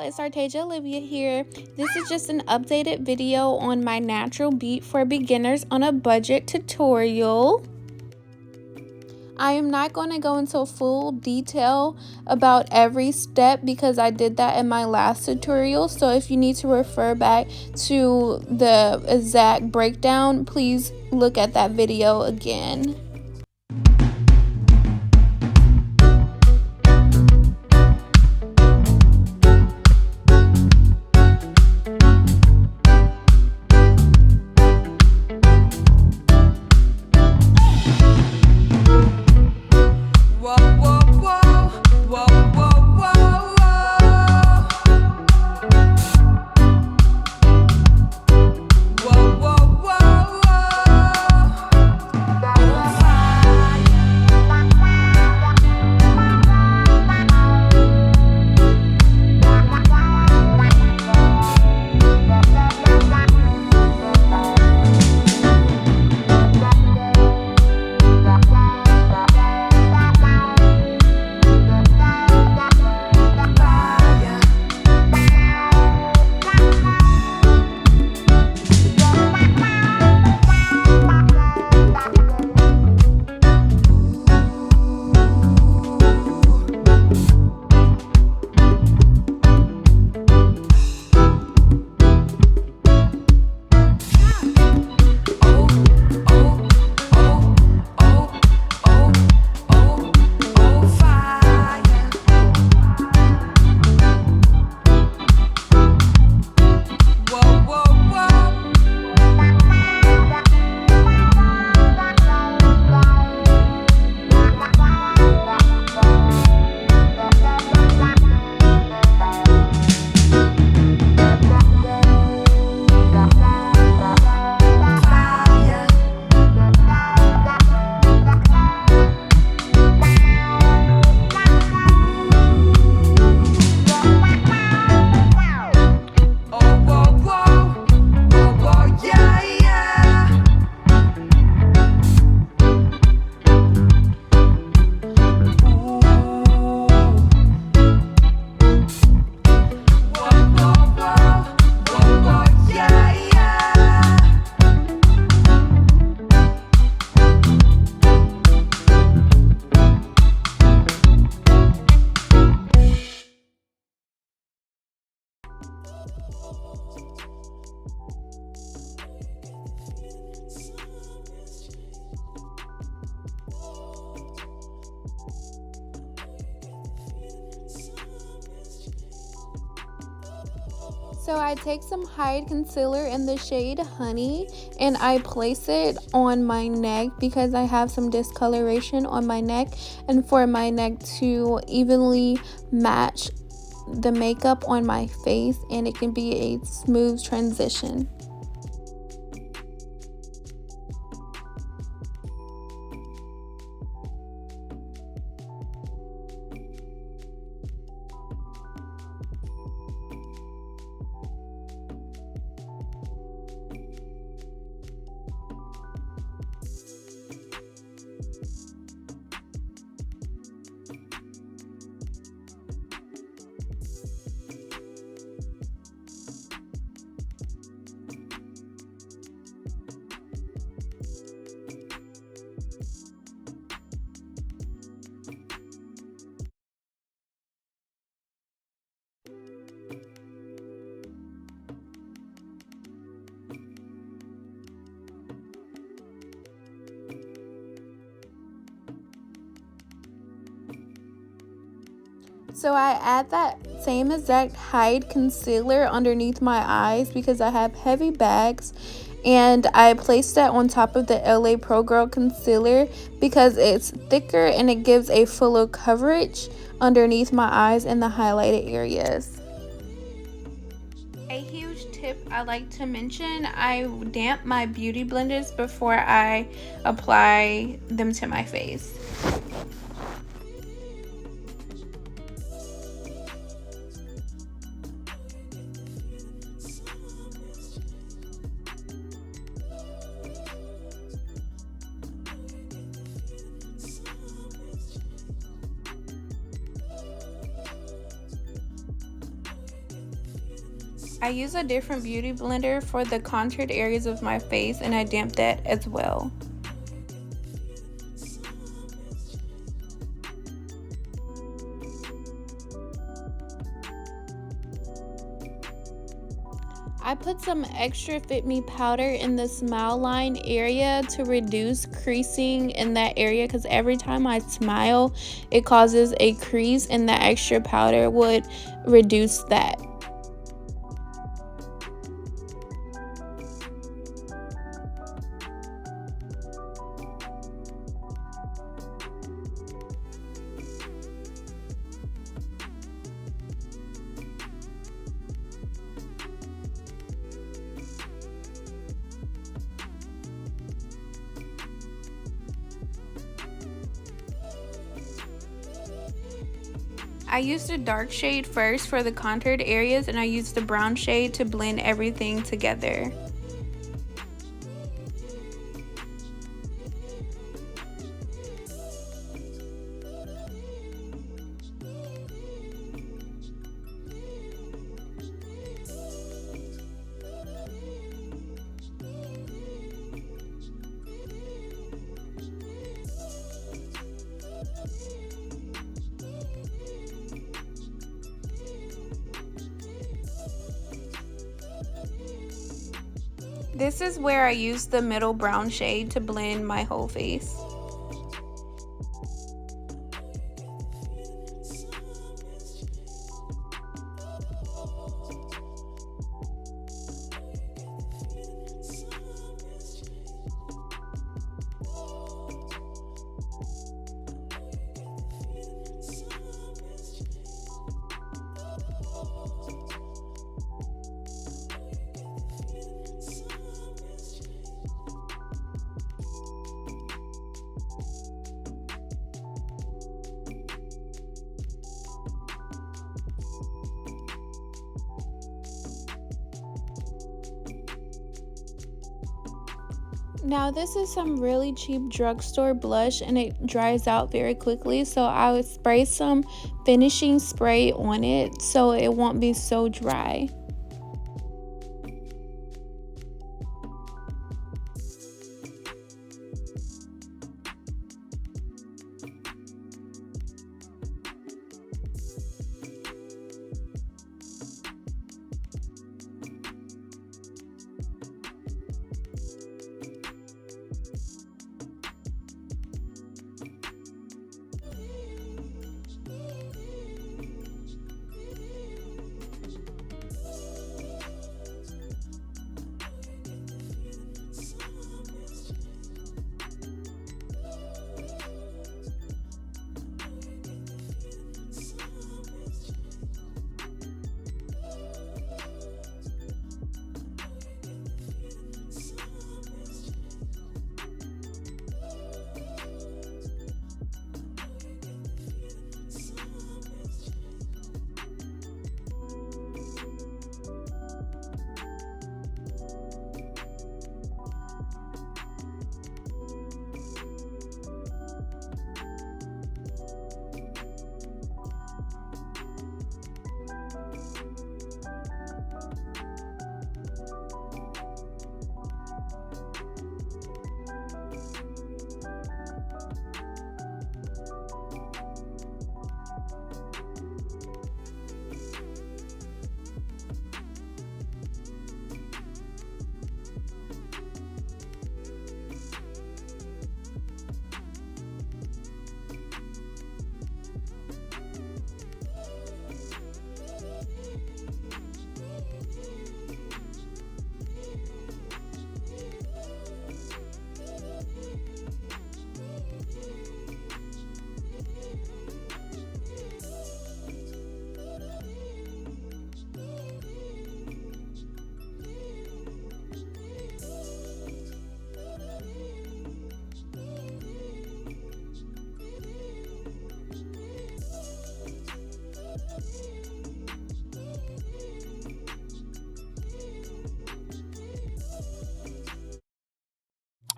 it's Artasia Olivia here. This is just an updated video on my natural beat for beginners on a budget tutorial. I am not going to go into full detail about every step because I did that in my last tutorial. So if you need to refer back to the exact breakdown, please look at that video again. So I take some Hide concealer in the shade Honey and I place it on my neck because I have some discoloration on my neck, and for my neck to evenly match the makeup on my face and it can be a smooth transition. So I add that same exact Hide concealer underneath my eyes because I have heavy bags, and I place that on top of the LA Pro Girl concealer because it's thicker and it gives a fuller coverage underneath my eyes in the highlighted areas. A huge tip I like to mention, I damp my beauty blenders before I apply them to my face. I use a different beauty blender for the contoured areas of my face, and I damp that as well. I put some extra Fit Me powder in the smile line area to reduce creasing in that area, because every time I smile it causes a crease, and that extra powder would reduce that. I used a dark shade first for the contoured areas, and I used the brown shade to blend everything together. This is where I use the middle brown shade to blend my whole face. Now this is some really cheap drugstore blush, and it dries out very quickly, so I would spray some finishing spray on it so it won't be so dry.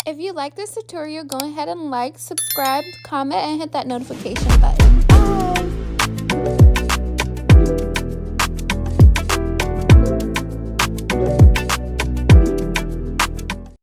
If you like this tutorial, go ahead and like, subscribe, comment, and hit that notification button.